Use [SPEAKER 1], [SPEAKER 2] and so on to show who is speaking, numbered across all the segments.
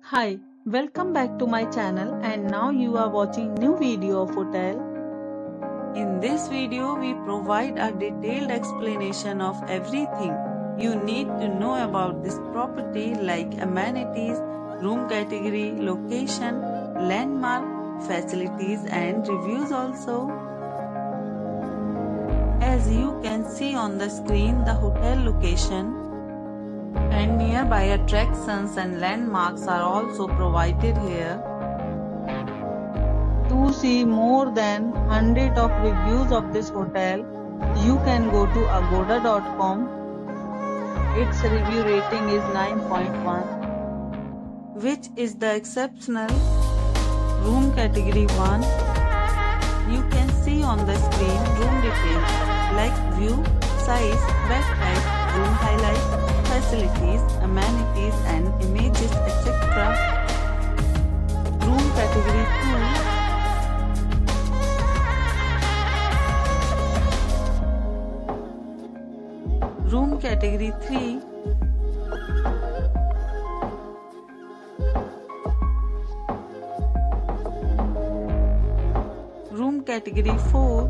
[SPEAKER 1] Hi, welcome back to my channel and now you are watching new video of hotel.
[SPEAKER 2] In this video, we provide a detailed explanation of everything you need to know about this property like amenities, room category, location, landmark, facilities and reviews also. As you can see on the screen, the hotel location and nearby attractions and landmarks are also provided here.
[SPEAKER 1] To see more than 100 of reviews of this hotel, you can go to agoda.com. Its review rating is 9.1,
[SPEAKER 2] which is the exceptional. Room category 1. You can see on the screen room details like view, size, bed type, room highlights, facilities, amenities and images etc. Room category 2. Room category 3. Room category 4.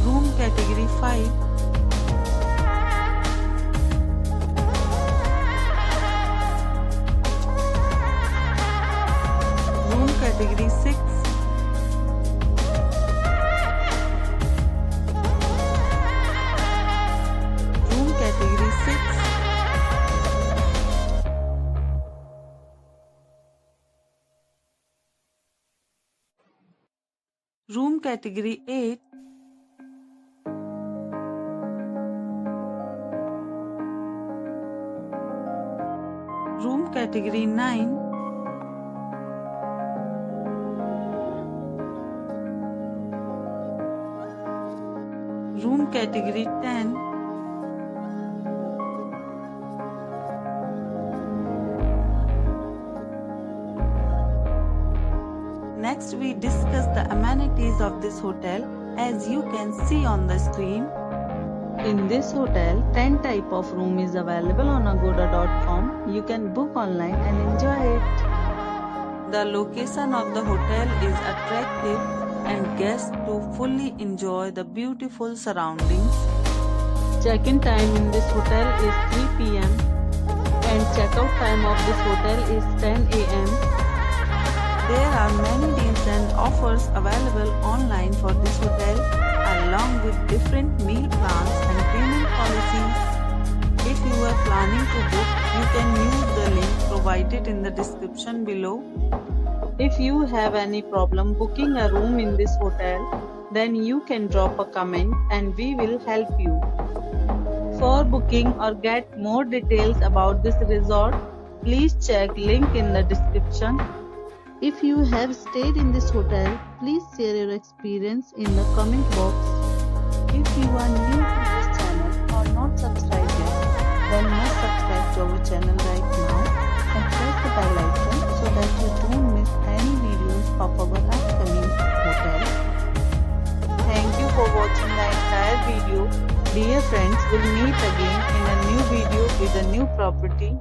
[SPEAKER 2] Room category 5. Room category 6. Room category 6. Room category 8. Room category 9. Room category 10. Next we discuss the amenities of this hotel as you can see on the screen.
[SPEAKER 1] In this hotel, 10 type of room is available on agoda.com. You can book online and enjoy it.
[SPEAKER 2] The location of the hotel is attractive and guests to fully enjoy the beautiful surroundings.
[SPEAKER 1] Check-in time in this hotel is 3 p.m. and check-out time of this hotel is 10 a.m.
[SPEAKER 2] There are many deals and offers available online for this hotel along with different meal plans and payment policies. If you are planning to book, you can use the link provided in the description below.
[SPEAKER 1] If you have any problem booking a room in this hotel, then you can drop a comment and we will help you. For booking or get more details about this resort, please check link in the description. If you have stayed in this hotel, please share your experience in the comment box. If you are new to this channel or not subscribed yet, then must subscribe to our channel right now and press the bell icon so that you don't miss any videos of our upcoming hotel. Thank you for watching the entire video. Dear friends, we'll meet again in a new video with a new property.